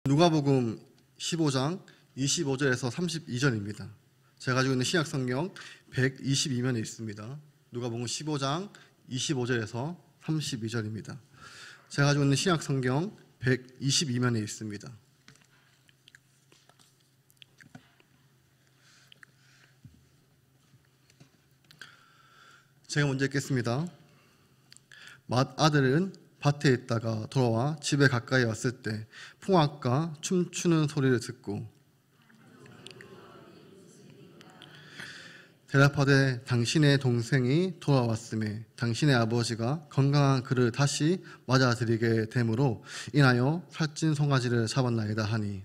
누가복음 15장 25절에서 32절입니다. 제가 가지고 있는 신약성경 122면에 있습니다. 누가복음 15장 25절에서 32절입니다. 제가 가지고 있는 신약성경 122면에 있습니다. 제가 먼저 읽겠습니다. 맏아들은 밭에 있다가 돌아와 집에 가까이 왔을 때 풍악과 춤추는 소리를 듣고 대답하되 당신의 동생이 돌아왔음에 당신의 아버지가 건강한 그를 다시 맞아들이게 되므로 인하여 살찐 송아지를 잡았나이다 하니,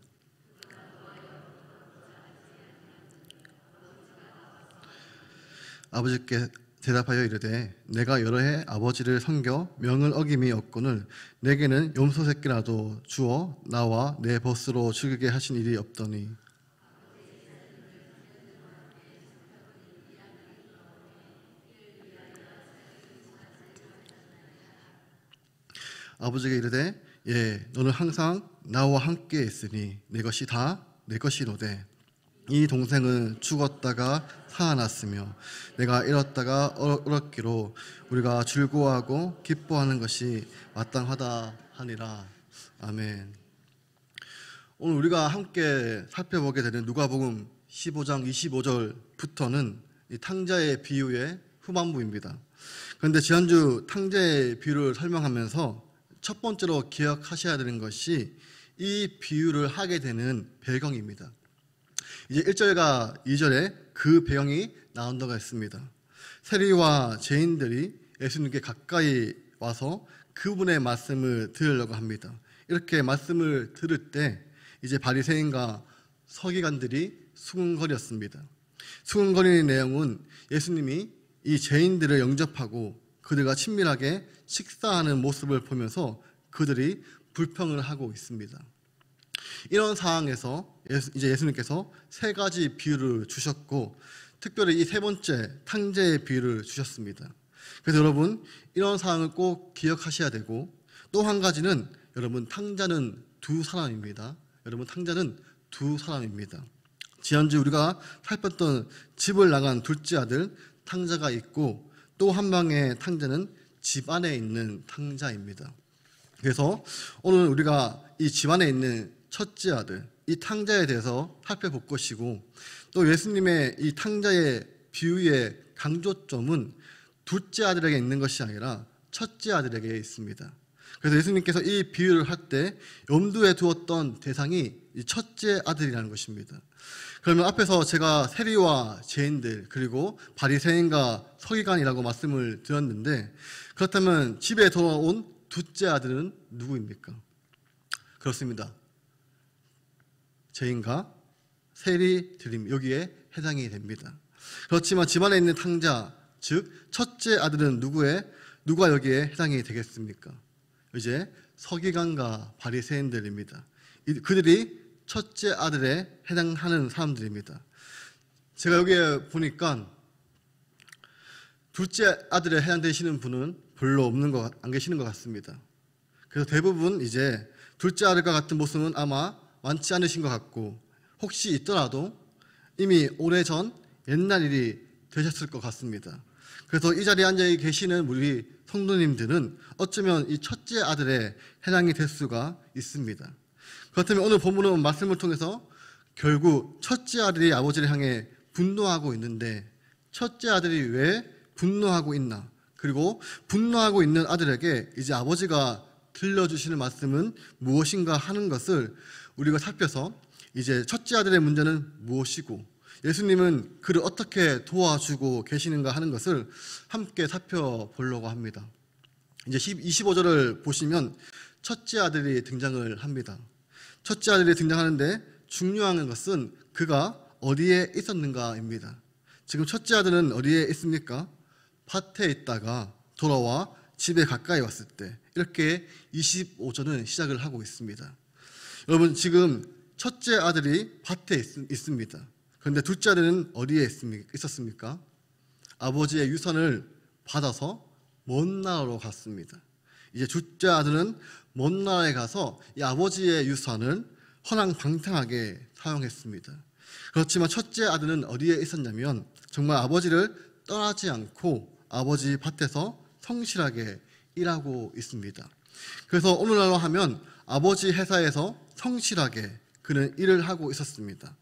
아버지께 대답하여 이르되 내가 여러 해 아버지를 섬겨 명을 어김이 없거늘 내게는 염소 새끼라도 주어 나와 내 벗으로 죽이게 하신 일이 없더니, 아버지께 이르되 예 너는 항상 나와 함께 있으니 내 것이 다 내 것이로되 이 동생은 죽었다가 살아났으며 내가 잃었다가 얻었기로 우리가 즐거워하고 기뻐하는 것이 마땅하다 하니라. 아멘. 오늘 우리가 함께 살펴보게 되는 누가복음 15장 25절부터는 이 탕자의 비유의 후반부입니다. 그런데 지난주 탕자의 비유를 설명하면서 첫 번째로 기억하셔야 되는 것이 이 비유를 하게 되는 배경입니다. 이제 1절과 2절에 그 배경이 나온다고 했습니다. 세리와 죄인들이 예수님께 가까이 와서 그분의 말씀을 들으려고 합니다. 이렇게 말씀을 들을 때 이제 바리새인과 서기관들이 수군거렸습니다. 수군거리는 내용은 예수님이 이 죄인들을 영접하고 그들과 친밀하게 식사하는 모습을 보면서 그들이 불평을 하고 있습니다. 이런 상황에서 이제 예수님께서 세 가지 비유를 주셨고 특별히 이 세 번째 탕자의 비유를 주셨습니다. 그래서 여러분 이런 상황을 꼭 기억하셔야 되고, 또 한 가지는 여러분 탕자는 두 사람입니다. 여러분 탕자는 두 사람입니다. 지난주 우리가 살폈던 집을 나간 둘째 아들 탕자가 있고, 또 한 방의 탕자는 집 안에 있는 탕자입니다. 그래서 오늘 우리가 이 집 안에 있는 첫째 아들, 이 탕자에 대해서 살펴볼 것이고, 또 예수님의 이 탕자의 비유의 강조점은 둘째 아들에게 있는 것이 아니라 첫째 아들에게 있습니다. 그래서 예수님께서 이 비유를 할 때 염두에 두었던 대상이 이 첫째 아들이라는 것입니다. 그러면 앞에서 제가 세리와 죄인들 그리고 바리새인과 서기관이라고 말씀을 드렸는데, 그렇다면 집에 돌아온 둘째 아들은 누구입니까? 그렇습니다. 죄인과 세리들임 여기에 해당이 됩니다. 그렇지만 집안에 있는 탕자, 즉 첫째 아들은 누가 여기에 해당이 되겠습니까? 이제 서기관과 바리새인들입니다. 그들이 첫째 아들에 해당하는 사람들입니다. 제가 여기에 보니까 둘째 아들에 해당되시는 분은 별로 안 계시는 것 같습니다. 그래서 대부분 이제 둘째 아들과 같은 모습은 아마 많지 않으신 것 같고, 혹시 있더라도 이미 오래전 옛날 일이 되셨을 것 같습니다. 그래서 이 자리에 앉아 계시는 우리 성도님들은 어쩌면 이 첫째 아들에 해당이 될 수가 있습니다. 그렇다면 오늘 본문은 말씀을 통해서 결국 첫째 아들이 아버지를 향해 분노하고 있는데, 첫째 아들이 왜 분노하고 있나, 그리고 분노하고 있는 아들에게 이제 아버지가 들려주시는 말씀은 무엇인가 하는 것을 우리가 살펴서 이제 첫째 아들의 문제는 무엇이고 예수님은 그를 어떻게 도와주고 계시는가 하는 것을 함께 살펴보려고 합니다. 이제 25절을 보시면 첫째 아들이 등장을 합니다. 첫째 아들이 등장하는데 중요한 것은 그가 어디에 있었는가입니다. 지금 첫째 아들은 어디에 있습니까? 밭에 있다가 돌아와 집에 가까이 왔을 때, 이렇게 25절은 시작을 하고 있습니다. 여러분 지금 첫째 아들이 밭에 있습니다. 그런데 둘째 아들은 어디에 있었습니까? 아버지의 유산을 받아서 먼 나라로 갔습니다. 이제 둘째 아들은 먼 나라에 가서 이 아버지의 유산을 허랑방탕하게 사용했습니다. 그렇지만 첫째 아들은 어디에 있었냐면 정말 아버지를 떠나지 않고 아버지 밭에서 성실하게 일하고 있습니다. 그래서 오늘날로 하면 아버지 회사에서 성실하게 그는 일을 하고 있었습니다.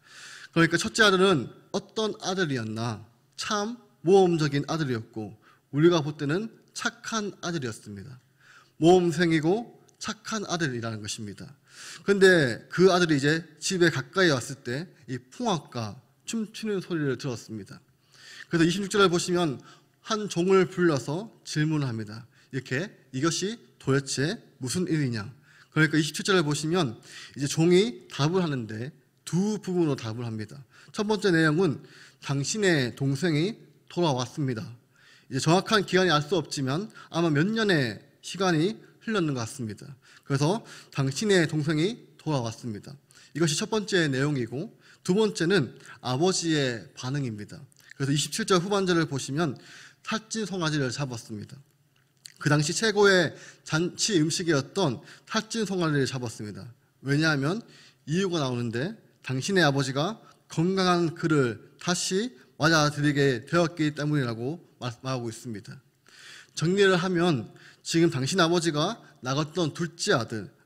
그러니까 첫째 아들은 어떤 아들이었나? 참 모험적인 아들이었고 우리가 볼 때는 착한 아들이었습니다. 모험생이고 착한 아들이라는 것입니다. 그런데 그 아들이 이제 집에 가까이 왔을 때 이 풍악과 춤추는 소리를 들었습니다. 그래서 26절을 보시면 한 종을 불러서 질문을 합니다. 이렇게 이것이 도대체 무슨 일이냐? 그러니까 27절을 보시면 이제 종이 답을 하는데 두 부분으로 답을 합니다. 첫 번째 내용은 당신의 동생이 돌아왔습니다. 이제 정확한 기간이 알 수 없지만 아마 몇 년의 시간이 흘렀는 것 같습니다. 그래서 당신의 동생이 돌아왔습니다. 이것이 첫 번째 내용이고 두 번째는 아버지의 반응입니다. 그래서 27절 후반절을 보시면 살찐 송아지를 잡았습니다. 그 당시 최고의 잔치 음식이었던 살찐 송아지를 잡았습니다. 왜냐하면 이유가 나오는데 당신의 아버지가 건강한 그를 다시 맞아들이게 되었기 때문이라고 말하고 있습니다. 정리를 하면 지금 당신 아버지가 낳았던 둘째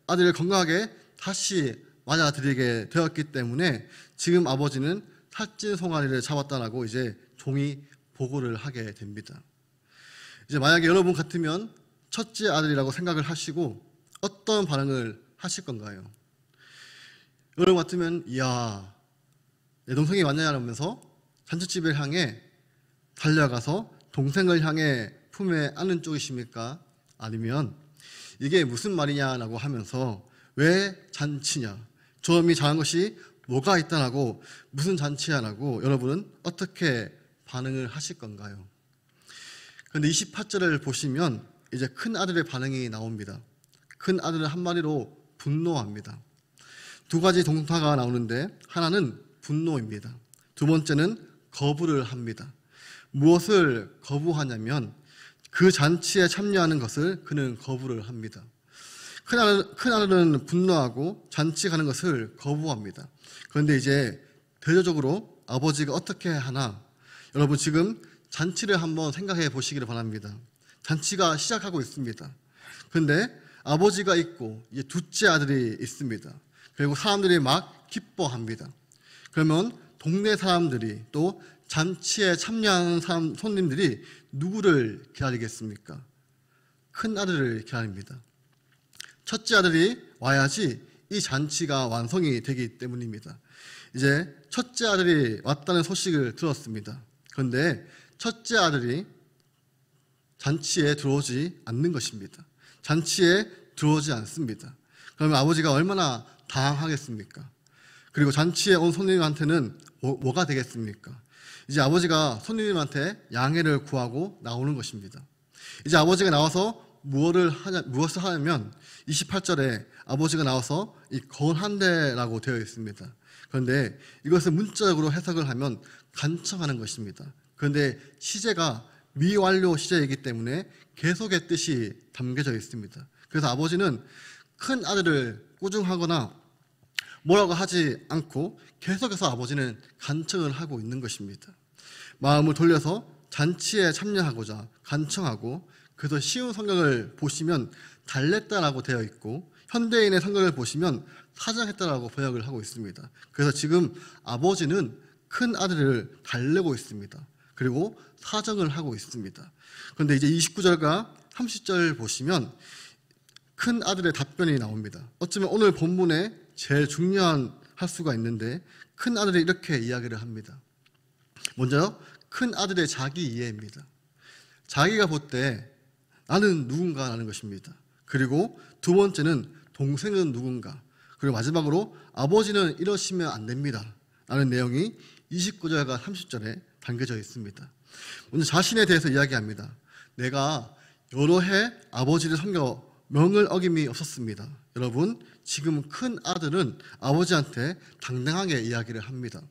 아들을 건강하게 다시 맞아들이게 되었기 때문에 지금 아버지는 살찐 송아지를 잡았다라고 이제 종이 보고를 하게 됩니다. 이제 만약에 여러분 같으면 첫째 아들이라고 생각을 하시고 어떤 반응을 하실 건가요? 여러분 같으면 이야 내 동생이 왔냐면서 잔치집을 향해 달려가서 동생을 향해 품에 안는 쪽이십니까? 아니면 이게 무슨 말이냐라고 하면서 왜 잔치냐? 저놈이 잘한 것이 뭐가 있다라고 무슨 잔치야라고 여러분은 어떻게 반응을 하실 건가요? 그런데 28절을 보시면 이제 큰 아들의 반응이 나옵니다. 큰 아들은 한마디로 분노합니다. 두 가지 동사가 나오는데 하나는 분노입니다. 두 번째는 거부를 합니다. 무엇을 거부하냐면 그 잔치에 참여하는 것을 그는 거부를 합니다. 큰 아들은 분노하고 잔치 가는 것을 거부합니다. 그런데 이제 대조적으로 아버지가 어떻게 하나? 여러분 지금 잔치를 한번 생각해 보시기를 바랍니다. 잔치가 시작하고 있습니다. 그런데 아버지가 있고 이제 둘째 아들이 있습니다. 그리고 사람들이 막 기뻐합니다. 그러면 동네 사람들이 또 잔치에 참여하는 손님들이 누구를 기다리겠습니까? 큰 아들을 기다립니다. 첫째 아들이 와야지 이 잔치가 완성이 되기 때문입니다. 이제 첫째 아들이 왔다는 소식을 들었습니다. 그런데 첫째 아들이 잔치에 들어오지 않는 것입니다. 잔치에 들어오지 않습니다. 그러면 아버지가 얼마나 당황하겠습니까? 그리고 잔치에 온 손님한테는 뭐가 되겠습니까? 이제 아버지가 손님한테 양해를 구하고 나오는 것입니다. 이제 아버지가 나와서 무엇을 하냐면 28절에 아버지가 나와서 이 건한대라고 되어 있습니다. 그런데 이것을 문자적으로 해석을 하면 간청하는 것입니다. 그런데 시제가 미완료 시제이기 때문에 계속의 뜻이 담겨져 있습니다. 그래서 아버지는 큰 아들을 꾸중하거나 뭐라고 하지 않고 계속해서 아버지는 간청을 하고 있는 것입니다. 마음을 돌려서 잔치에 참여하고자 간청하고, 그래서 쉬운 성경을 보시면 달랬다라고 되어 있고 현대인의 성경을 보시면 사정했다라고 번역을 하고 있습니다. 그래서 지금 아버지는 큰 아들을 달래고 있습니다. 그리고 사정을 하고 있습니다. 그런데 이제 29절과 30절 보시면 큰 아들의 답변이 나옵니다. 어쩌면 오늘 본문에 제일 중요한 할 수가 있는데 큰 아들이 이렇게 이야기를 합니다. 먼저 큰 아들의 자기 이해입니다. 자기가 볼 때 나는 누군가라는 것입니다. 그리고 두 번째는 동생은 누군가, 그리고 마지막으로 아버지는 이러시면 안 됩니다 라는 내용이 29절과 30절에 담겨져 있습니다. 먼저 자신에 대해서 이야기합니다. 내가 여러 해 아버지를 섬겨 명을 어김이 없었습니다. 여러분, 지금 큰 아들은 아버지한테 당당하게 이야기를 합니다.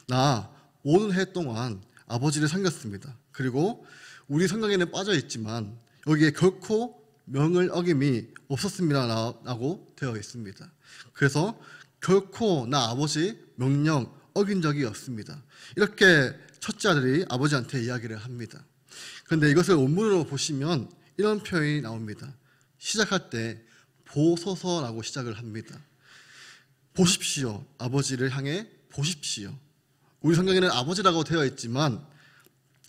나 오는 해 동안 아버지를 섬겼습니다. 그리고 우리 성경에는 빠져 있지만 여기에 결코 명을 어김이 없었습니다 라고 되어 있습니다. 그래서 결코 나 아버지 명령 어긴 적이 없습니다. 이렇게 첫째 아들이 아버지한테 이야기를 합니다. 그런데 이것을 원문으로 보시면 이런 표현이 나옵니다. 시작할 때 보소서라고 시작을 합니다. 보십시오. 아버지를 향해 보십시오. 우리 성경에는 아버지라고 되어 있지만,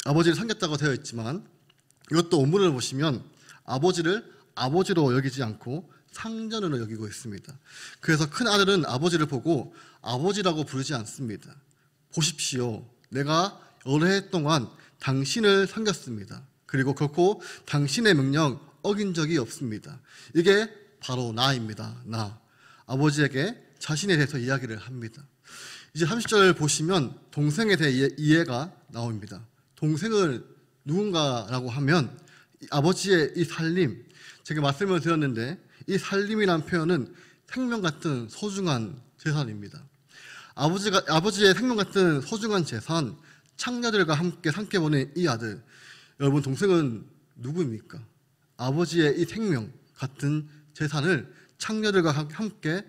아버지를 섬겼다고 되어 있지만, 이것도 원문을 보시면 아버지를 아버지로 여기지 않고 상전으로 여기고 있습니다. 그래서 큰 아들은 아버지를 보고 아버지라고 부르지 않습니다. 보십시오. 내가 여러 해 동안 당신을 섬겼습니다. 그리고 결코 당신의 명령 어긴 적이 없습니다. 이게 바로 나입니다. 나. 아버지에게 자신에 대해서 이야기를 합니다. 이제 30절 보시면 동생에 대해 이해가 나옵니다. 동생을 누군가라고 하면 아버지의 이 살림, 제가 말씀을 드렸는데 이 살림이란 표현은 생명 같은 소중한 재산입니다. 아버지의 생명 같은 소중한 재산, 창녀들과 함께 삼켜보낸 이 아들, 여러분 동생은 누구입니까? 아버지의 이 생명 같은 재산을 창녀들과 함께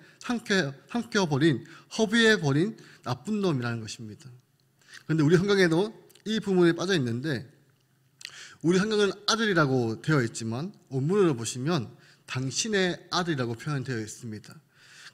삼켜버린, 허비해버린 나쁜 놈이라는 것입니다. 그런데 우리 성경에도 이 부분이 빠져 있는데, 우리 성경은 아들이라고 되어 있지만 원문으로 보시면 당신의 아들이라고 표현되어 있습니다.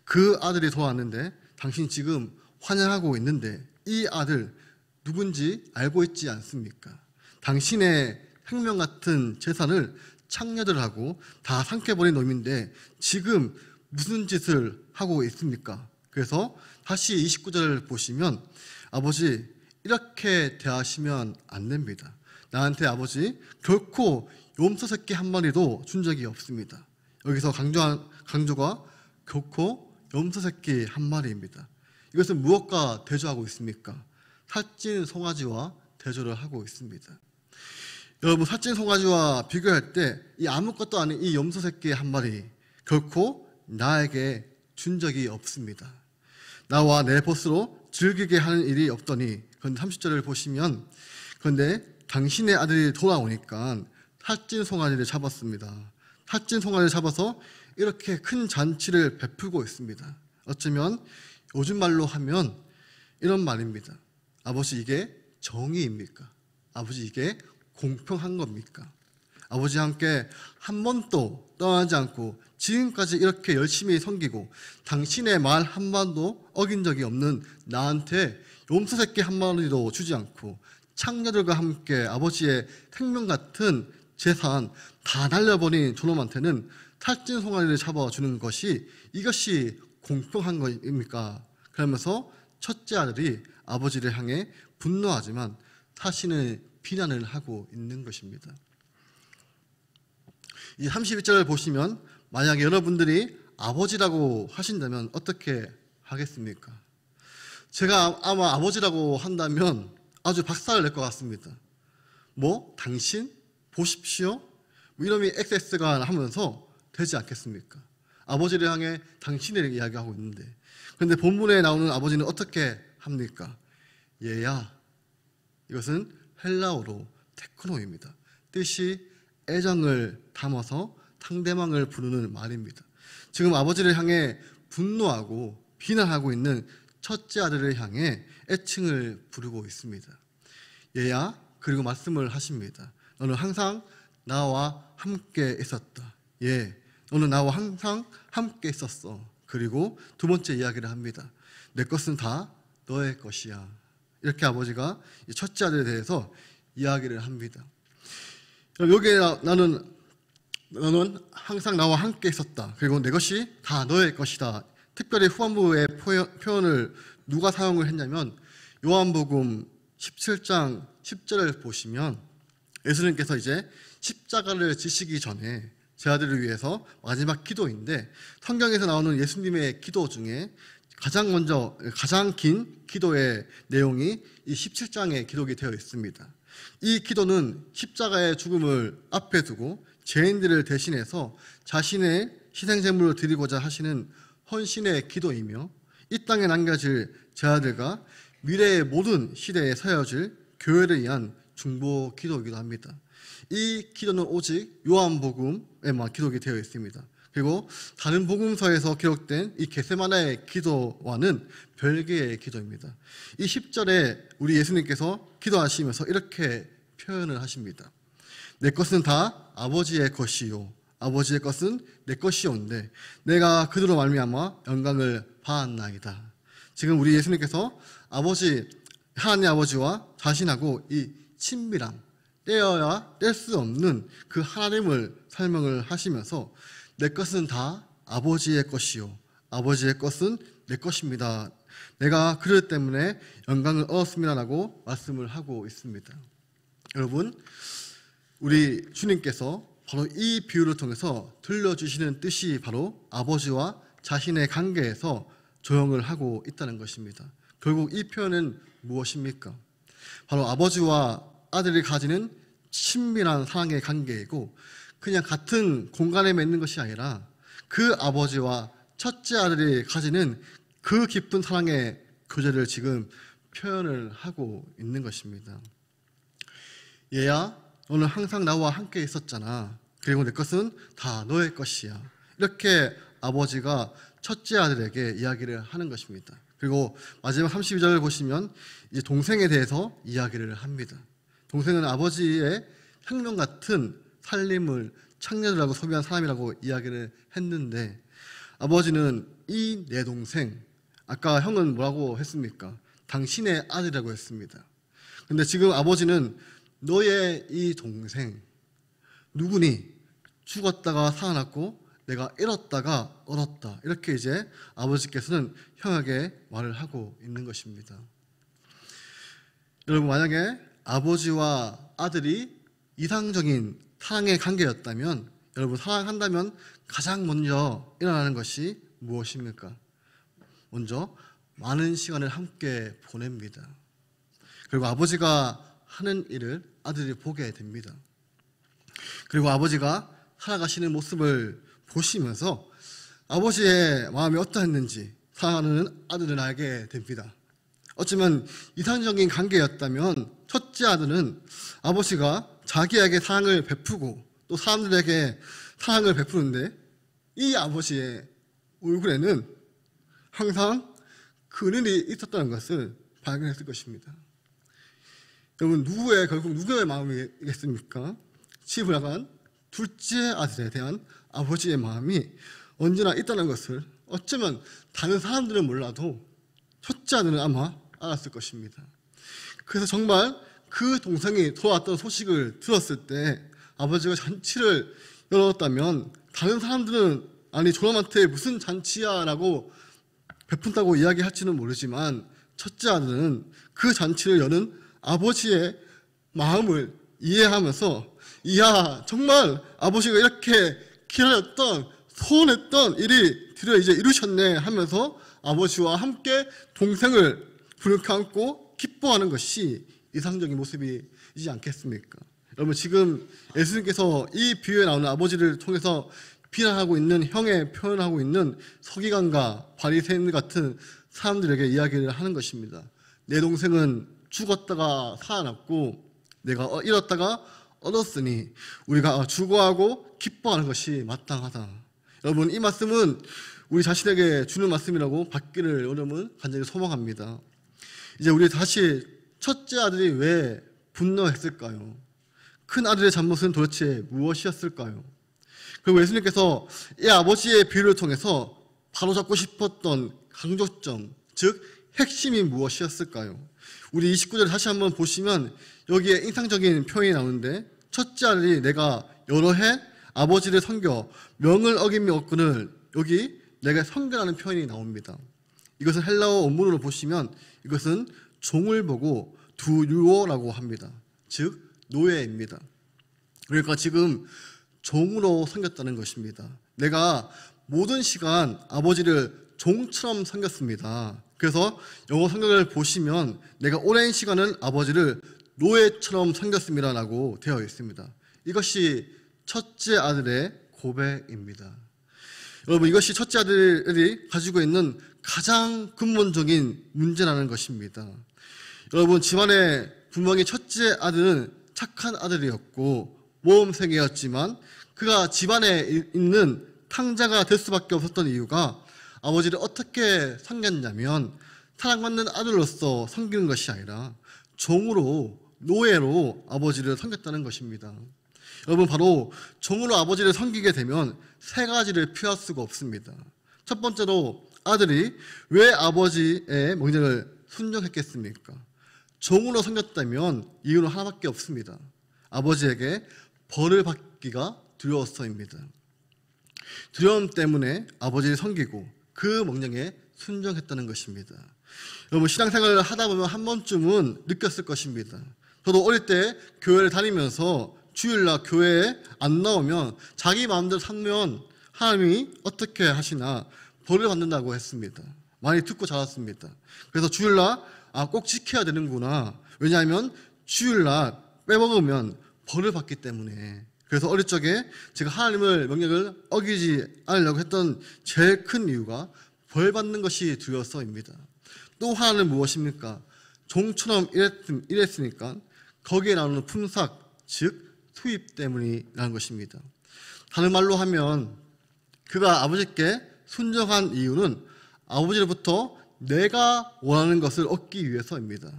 그 아들이 돌아왔는데 당신 지금 환영하고 있는데 이 아들 누군지 알고 있지 않습니까? 당신의 생명 같은 재산을 창녀들하고 다 삼켜버린 놈인데 지금 무슨 짓을 하고 있습니까? 그래서 다시 29절을 보시면 아버지 이렇게 대하시면 안 됩니다. 나한테 아버지 결코 염소 새끼 한 마리도 준 적이 없습니다. 여기서 강조가 결코 염소 새끼 한 마리입니다. 이것은 무엇과 대조하고 있습니까? 살찐 송아지와 대조를 하고 있습니다. 여러분 살찐 송아지와 비교할 때 이 아무것도 아닌 이 염소 새끼 한 마리 결코 나에게 준 적이 없습니다. 나와 내 벗으로 즐기게 하는 일이 없더니, 그런데 30절을 보시면 그런데 당신의 아들이 돌아오니까 살찐 송아지를 잡았습니다. 살찐 송아지를 잡아서 이렇게 큰 잔치를 베풀고 있습니다. 어쩌면 요즘 말로 하면 이런 말입니다. 아버지 이게 정의입니까? 아버지 이게 공평한 겁니까? 아버지와 함께 한 번도 떠나지 않고 지금까지 이렇게 열심히 섬기고 당신의 말 한마디도 어긴 적이 없는 나한테 염소 새끼 한 마리도 주지 않고 창녀들과 함께 아버지의 생명 같은 재산 다 날려버린 저놈한테는 살찐 송아지를 잡아주는 것이 이것이 공평한 것입니까? 그러면서 첫째 아들이 아버지를 향해 분노하지만 자신을 비난을 하고 있는 것입니다. 이 31절을 보시면 만약에 여러분들이 아버지라고 하신다면 어떻게 하겠습니까? 제가 아마 아버지라고 한다면 아주 박살을 낼 것 같습니다. 뭐? 당신? 보십시오? 이름이 XS가 하면서 되지 않겠습니까? 아버지를 향해 당신을 이야기하고 있는데, 그런데 본문에 나오는 아버지는 어떻게 합니까? 얘야. 이것은 헬라어로 테크노입니다. 뜻이 애정을 담아서 상대방을 부르는 말입니다. 지금 아버지를 향해 분노하고 비난하고 있는 첫째 아들을 향해 애칭을 부르고 있습니다. 얘야, 그리고 말씀을 하십니다. 너는 항상 나와 함께 있었다. 예, 너는 나와 항상 함께 있었어. 그리고 두 번째 이야기를 합니다. 내 것은 다 너의 것이야. 이렇게 아버지가 첫째 아들에 대해서 이야기를 합니다. 여기에 너는 항상 나와 함께 있었다. 그리고 내 것이 다 너의 것이다. 특별히 후반부의 표현을 누가 사용을 했냐면 요한복음 17장 10절을 보시면 예수님께서 이제 십자가를 지시기 전에 제 아들을 위해서 마지막 기도인데, 성경에서 나오는 예수님의 기도 중에 가장 긴 기도의 내용이 이 17장에 기록이 되어 있습니다. 이 기도는 십자가의 죽음을 앞에 두고 죄인들을 대신해서 자신의 희생제물을 드리고자 하시는 헌신의 기도이며, 이 땅에 남겨질 제 아들과 미래의 모든 시대에 서여질 교회를 위한 중보 기도이기도 합니다. 이 기도는 오직 요한복음에만 기록이 되어 있습니다. 그리고 다른 복음서에서 기록된 이 겟세마네의 기도와는 별개의 기도입니다. 이 10절에 우리 예수님께서 기도하시면서 이렇게 표현을 하십니다. 내 것은 다 아버지의 것이요 아버지의 것은 내 것이온데 내가 그들로 말미암아 영광을 받았나이다. 지금 우리 예수님께서 하나님 아버지와 자신하고 이 친밀함, 떼어야 뗄 수 없는 그 하나님을 설명을 하시면서 내 것은 다 아버지의 것이요 아버지의 것은 내 것입니다. 내가 그들 때문에 영광을 얻었습니다라고 말씀을 하고 있습니다. 여러분, 우리 주님께서 바로 이 비유를 통해서 들려주시는 뜻이 바로 아버지와 자신의 관계에서 조형을 하고 있다는 것입니다. 결국 이 표현은 무엇입니까? 바로 아버지와 아들이 가지는 친밀한 사랑의 관계이고 그냥 같은 공간에 맺는 것이 아니라 그 아버지와 첫째 아들이 가지는 그 깊은 사랑의 교제를 지금 표현을 하고 있는 것입니다. 얘야, 너는 항상 나와 함께 있었잖아. 그리고 내 것은 다 너의 것이야. 이렇게 아버지가 첫째 아들에게 이야기를 하는 것입니다. 그리고 마지막 32절을 보시면 이제 동생에 대해서 이야기를 합니다. 동생은 아버지의 생명 같은 살림을 창녀들하고 소비한 사람이라고 이야기를 했는데 아버지는 이 내 동생, 아까 형은 뭐라고 했습니까? 당신의 아들이라고 했습니다. 근데 지금 아버지는 너의 이 동생 누구니? 죽었다가 살아났고 내가 잃었다가 얻었다. 이렇게 이제 아버지께서는 형에게 말을 하고 있는 것입니다. 여러분, 만약에 아버지와 아들이 이상적인 사랑의 관계였다면, 여러분 사랑한다면 가장 먼저 일어나는 것이 무엇입니까? 먼저 많은 시간을 함께 보냅니다. 그리고 아버지가 하는 일을 아들이 보게 됩니다. 그리고 아버지가 살아가시는 모습을 보시면서 아버지의 마음이 어떠했는지 사랑하는 아들은 알게 됩니다. 어쩌면 이상적인 관계였다면 첫째 아들은 아버지가 자기에게 사랑을 베푸고 또 사람들에게 사랑을 베푸는데 이 아버지의 얼굴에는 항상 그늘이 있었다는 것을 발견했을 것입니다. 여러분, 결국 누구의 마음이겠습니까? 집을 나간 둘째 아들에 대한 아버지의 마음이 언제나 있다는 것을 어쩌면 다른 사람들은 몰라도 첫째 아들은 아마 알았을 것입니다. 그래서 정말 그 동생이 돌아왔다는 소식을 들었을 때 아버지가 잔치를 열었다면 다른 사람들은 아니 저놈한테 무슨 잔치야 라고 베푼다고 이야기할지는 모르지만 첫째 아들은 그 잔치를 여는 아버지의 마음을 이해하면서 이야, 정말 아버지가 이렇게 기다렸던 소원했던 일이 드디어 이제 이루셨네 하면서 아버지와 함께 동생을 부르켜 안고 기뻐하는 것이 이상적인 모습이지 않겠습니까? 여러분, 지금 예수님께서 이 비유에 나오는 아버지를 통해서 비난하고 있는 형에 표현하고 있는 서기관과 바리새인 같은 사람들에게 이야기를 하는 것입니다. 내 동생은 죽었다가 살아났고 내가 잃었다가 얻었으니 우리가 죽어하고 기뻐하는 것이 마땅하다. 여러분, 이 말씀은 우리 자신에게 주는 말씀이라고 받기를 여러분 간절히 소망합니다. 이제 우리 다시 첫째 아들이 왜 분노했을까요? 큰 아들의 잘못은 도대체 무엇이었을까요? 그리고 예수님께서 이 아버지의 비유를 통해서 바로잡고 싶었던 강조점, 즉 핵심이 무엇이었을까요? 우리 29절 다시 한번 보시면 여기에 인상적인 표현이 나오는데 첫째 아들이 내가 여러 해 아버지를 섬겨 명을 어김이 없거늘 여기 내가 섬겨라는 표현이 나옵니다. 이것은 헬라어 원문으로 보시면 이것은 종을 보고 두유어라고 합니다. 즉 노예입니다. 그러니까 지금 종으로 섬겼다는 것입니다. 내가 모든 시간 아버지를 종처럼 섬겼습니다. 그래서 영어 성경을 보시면 내가 오랜 시간은 아버지를 노예처럼 섬겼습니다라고 되어 있습니다. 이것이 첫째 아들의 고백입니다. 여러분, 이것이 첫째 아들이 가지고 있는 가장 근본적인 문제라는 것입니다. 여러분, 집안에 분명히 첫째 아들은 착한 아들이었고 모험생이었지만 그가 집안에 있는 탕자가 될 수밖에 없었던 이유가 아버지를 어떻게 섬겼냐면 사랑받는 아들로서 섬기는 것이 아니라 종으로, 노예로 아버지를 섬겼다는 것입니다. 여러분, 바로 종으로 아버지를 섬기게 되면 세 가지를 피할 수가 없습니다. 첫 번째로, 아들이 왜 아버지의 명령을 순종했겠습니까? 종으로 섬겼다면 이유는 하나밖에 없습니다. 아버지에게 벌을 받기가 두려웠어입니다. 두려움 때문에 아버지를 섬기고 그 명령에 순종했다는 것입니다. 여러분, 신앙생활을 하다 보면 한 번쯤은 느꼈을 것입니다. 저도 어릴 때 교회를 다니면서 주일날 교회에 안 나오면 자기 마음대로 살면 하나님이 어떻게 하시나 벌을 받는다고 했습니다. 많이 듣고 자랐습니다. 그래서 주일날 꼭 지켜야 되는구나. 왜냐하면 주일날 빼먹으면 벌을 받기 때문에. 그래서 어릴 적에 제가 하나님의 명령을 어기지 않으려고 했던 제일 큰 이유가 벌 받는 것이 두려워서입니다. 또 하나는 무엇입니까? 종처럼 일했으니까 거기에 나오는 품삯, 즉 수입 때문이라는 것입니다. 다른 말로 하면 그가 아버지께 순종한 이유는 아버지로부터 내가 원하는 것을 얻기 위해서입니다.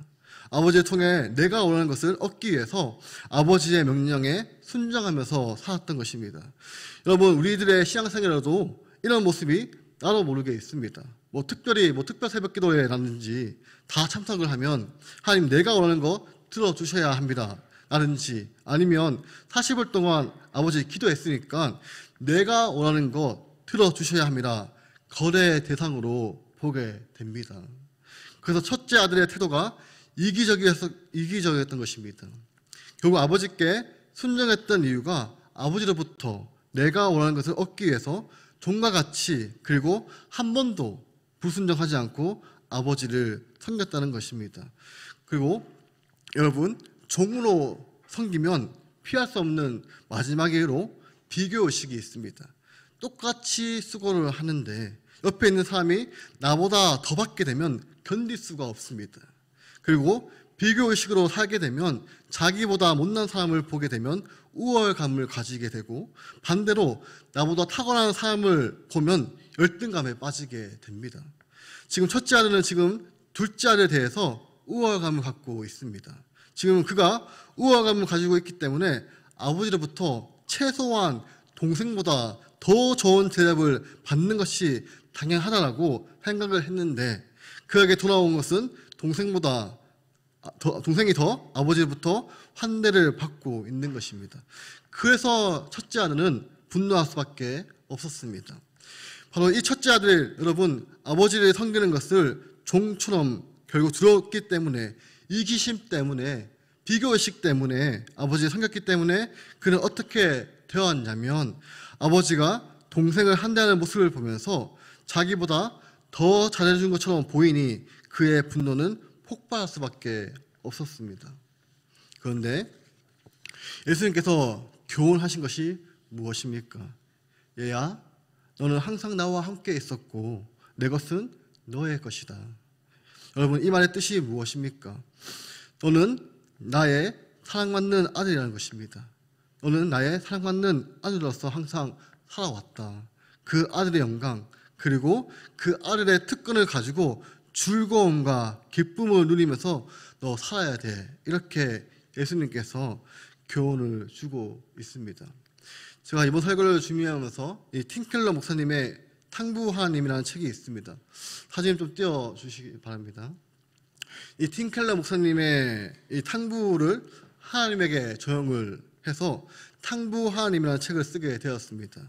아버지를 통해 내가 원하는 것을 얻기 위해서 아버지의 명령에 순종하면서 살았던 것입니다. 여러분, 우리들의 신앙생활에도 이런 모습이 나도 모르게 있습니다. 특별히 특별 새벽 기도에 라든지 다 참석을 하면 하나님 내가 원하는 거 들어주셔야 합니다 라든지, 아니면 40일 동안 아버지 기도했으니까 내가 원하는 거 들어주셔야 합니다 거래 대상으로 보게 됩니다. 그래서 첫째 아들의 태도가 이기적이었던 것입니다. 결국 아버지께 순종했던 이유가 아버지로부터 내가 원하는 것을 얻기 위해서 종과 같이, 그리고 한 번도 불순종하지 않고 아버지를 섬겼다는 것입니다. 그리고 여러분, 종으로 섬기면 피할 수 없는 마지막으로 비교의식이 있습니다. 똑같이 수고를 하는데 옆에 있는 사람이 나보다 더 받게 되면 견딜 수가 없습니다. 그리고 비교의식으로 살게 되면 자기보다 못난 사람을 보게 되면 우월감을 가지게 되고, 반대로 나보다 탁월한 사람을 보면 열등감에 빠지게 됩니다. 지금 첫째 아들은 지금 둘째 아들에 대해서 우월감을 갖고 있습니다. 지금 그가 우월감을 가지고 있기 때문에 아버지로부터 최소한 동생보다 더 좋은 대접을 받는 것이 당연하다라고 생각을 했는데, 그에게 돌아온 것은 동생이 더 아버지로부터 환대를 받고 있는 것입니다. 그래서 첫째 아들은 분노할 수밖에 없었습니다. 바로 이 첫째 아들, 여러분, 아버지를 섬기는 것을 종처럼 결국 두려웠기 때문에, 이기심 때문에, 비교의식 때문에 아버지를 섬겼기 때문에 그는 어떻게 되었냐면, 아버지가 동생을 환대하는 모습을 보면서 자기보다 더 잘해준 것처럼 보이니 그의 분노는 폭발할 수밖에 없었습니다. 그런데 예수님께서 교훈하신 것이 무엇입니까? 얘야, 너는 항상 나와 함께 있었고 내 것은 너의 것이다. 여러분, 이 말의 뜻이 무엇입니까? 너는 나의 사랑받는 아들이라는 것입니다. 너는 나의 사랑받는 아들로서 항상 살아왔다. 그 아들의 영광, 그리고 그 아들의 특권을 가지고 즐거움과 기쁨을 누리면서 너 살아야 돼. 이렇게 예수님께서 교훈을 주고 있습니다. 제가 이번 설교를 준비하면서 이 팀켈러 목사님의 탕부 하나님이라는 책이 있습니다. 사진 좀 띄워주시기 바랍니다. 이 팀켈러 목사님의 이 탕부를 하나님에게 적용을 해서 탕부 하나님이라는 책을 쓰게 되었습니다.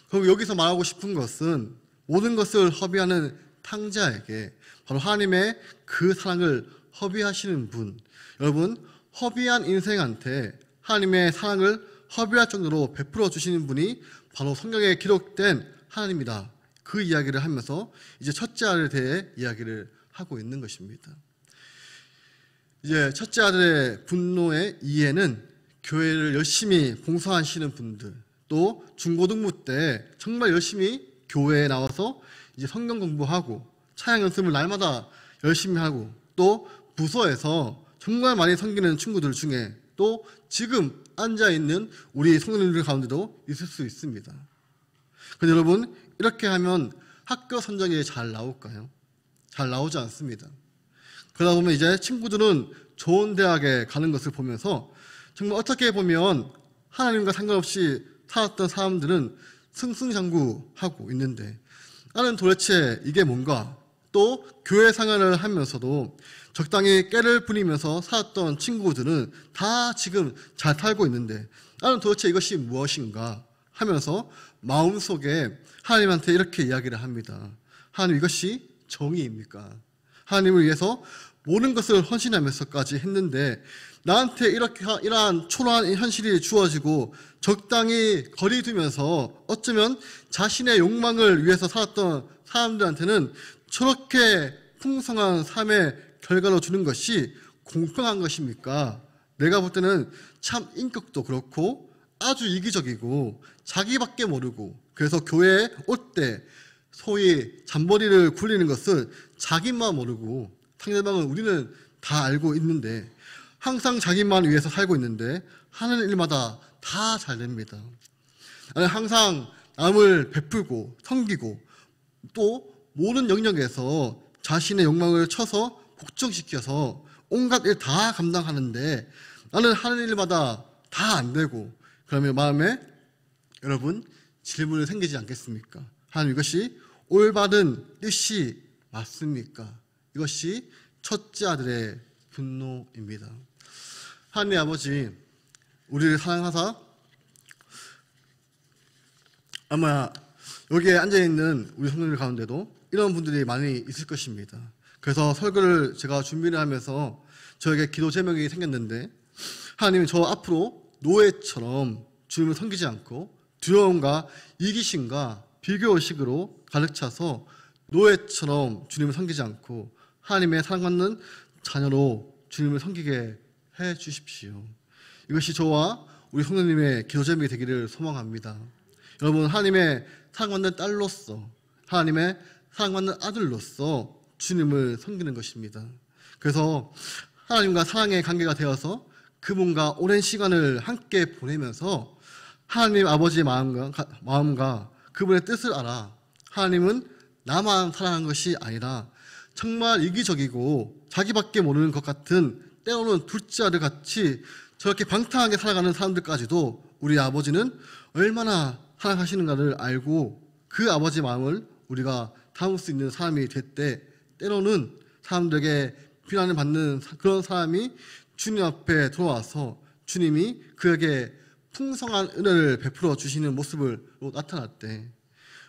그리고 여기서 말하고 싶은 것은 모든 것을 허비하는 탕자에게 바로 하나님의 그 사랑을 허비하시는 분, 여러분, 허비한 인생한테 하나님의 사랑을 허비할 정도로 베풀어 주시는 분이 바로 성경에 기록된 하나님이다. 그 이야기를 하면서 이제 첫째 아들에 대해 이야기를 하고 있는 것입니다. 이제 첫째 아들의 분노의 이해는 교회를 열심히 봉사하시는 분들, 또 중고등부 때 정말 열심히 교회에 나와서 이제 성경 공부하고 찬양 연습을 날마다 열심히 하고, 또 부서에서 정말 많이 섬기는 친구들 중에 또 지금 앉아있는 우리 성도님들 가운데도 있을 수 있습니다. 근데 여러분, 이렇게 하면 학교 성적이 잘 나올까요? 잘 나오지 않습니다. 그러다 보면 이제 친구들은 좋은 대학에 가는 것을 보면서 정말 어떻게 보면 하나님과 상관없이 살았던 사람들은 승승장구하고 있는데, 나는 도대체 이게 뭔가? 또 교회 생활을 하면서도 적당히 깨를 부리면서 살았던 친구들은 다 지금 잘 살고 있는데, 나는 도대체 이것이 무엇인가 하면서 마음속에 하나님한테 이렇게 이야기를 합니다. 하나님, 이것이 정의입니까? 하나님을 위해서 모든 것을 헌신하면서까지 했는데 나한테 이러한 초라한 현실이 주어지고 적당히 거리 두면서 어쩌면 자신의 욕망을 위해서 살았던 사람들한테는 저렇게 풍성한 삶의 결과로 주는 것이 공평한 것입니까? 내가 볼 때는 참 인격도 그렇고 아주 이기적이고 자기밖에 모르고, 그래서 교회에 올 때 소위 잔머리를 굴리는 것을 자기만 모르고 상대방은 우리는 다 알고 있는데 항상 자기만 위해서 살고 있는데 하는 일마다 다 잘 됩니다. 항상 남을 베풀고 섬기고 또 모든 영역에서 자신의 욕망을 쳐서 복종시켜서 온갖 일 다 감당하는데 나는 하는 일마다 다 안 되고, 그러면 마음에 여러분 질문이 생기지 않겠습니까? 하나님, 이것이 올바른 뜻이 맞습니까? 이것이 첫째 아들의 분노입니다. 하나님 아버지, 우리를 사랑하사 아마 여기에 앉아있는 우리 성도들 가운데도 이런 분들이 많이 있을 것입니다. 그래서 설교를 제가 준비를 하면서 저에게 기도 제목이 생겼는데, 하나님, 저 앞으로 노예처럼 주님을 섬기지 않고 두려움과 이기심과 비교의식으로 가득 차서 노예처럼 주님을 섬기지 않고 하나님의 사랑받는 자녀로 주님을 섬기게 해 주십시오. 이것이 저와 우리 성도님의 기도 제목이 되기를 소망합니다. 여러분, 하나님의 사랑받는 딸로서, 하나님의 사랑받는 아들로서 주님을 섬기는 것입니다. 그래서 하나님과 사랑의 관계가 되어서 그분과 오랜 시간을 함께 보내면서 하나님 아버지의 마음과 그분의 뜻을 알아. 하나님은 나만 사랑한 것이 아니라 정말 이기적이고 자기밖에 모르는 것 같은, 때로는 둘째 아들 같이 저렇게 방탕하게 살아가는 사람들까지도 우리 아버지는 얼마나 사랑하시는가를 알고 그 아버지 마음을 우리가 담을 수 있는 사람이 될 때, 때로는 사람들에게 비난을 받는 그런 사람이 주님 앞에 들어와서 주님이 그에게 풍성한 은혜를 베풀어 주시는 모습으로 나타날 때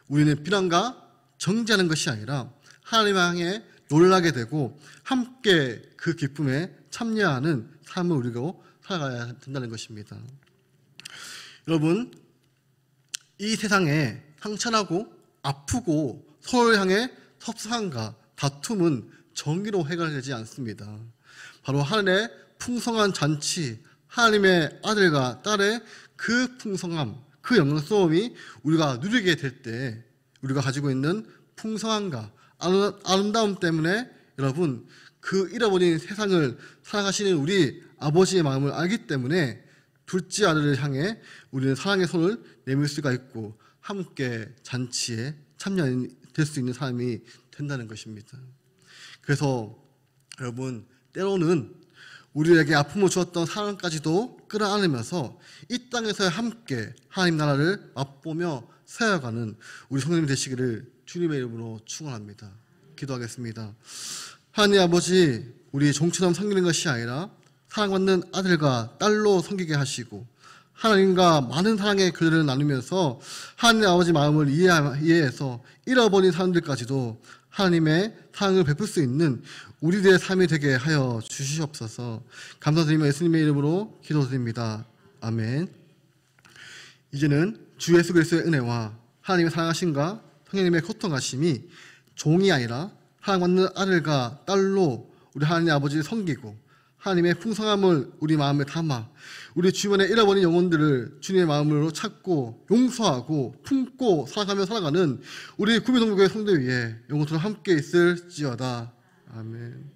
우리는 비난과 정죄하는 것이 아니라 하나님 향해 놀라게 되고 함께 그 기쁨에 참여하는 삶을 우리가 살아가야 된다는 것입니다. 여러분, 이 세상에 상처나고 아프고 서로를 향해 섭상과 다툼은 정의로 해결되지 않습니다. 바로 하늘의 풍성한 잔치, 하나님의 아들과 딸의 그 풍성함, 그 영광스러움이 우리가 누리게 될 때 우리가 가지고 있는 풍성함과 아름다움 때문에 여러분, 그 잃어버린 세상을 사랑하시는 우리 아버지의 마음을 알기 때문에 둘째 아들을 향해 우리는 사랑의 손을 내밀 수가 있고 함께 잔치에 참여될 수 있는 사람이 된다는 것입니다. 그래서 여러분, 때로는 우리에게 아픔을 주었던 사랑까지도 끌어안으면서 이 땅에서 함께 하나님 나라를 맛보며 세워가는 우리 성도님 되시기를 주님의 이름으로 축원합니다. 기도하겠습니다. 하나님 아버지, 우리 종처럼 섬기는 것이 아니라 사랑받는 아들과 딸로 섬기게 하시고 하나님과 많은 사랑의 교제를 나누면서 하나님 아버지 마음을 이해해서 잃어버린 사람들까지도 하나님의 사랑을 베풀 수 있는 우리들의 삶이 되게 하여 주시옵소서. 감사드리며 예수님의 이름으로 기도드립니다. 아멘. 이제는 주 예수 그리스도의 은혜와 하나님의 사랑하심과 성령님의 교통하심이 종이 아니라 사랑받는 아들과 딸로 우리 하나님 아버지를 섬기고 하나님의 풍성함을 우리 마음에 담아 우리 주변에 잃어버린 영혼들을 주님의 마음으로 찾고 용서하고 품고 살아가며 살아가는 우리 구미동교회 성도 위에 영혼처럼 함께 있을지어다. 아멘.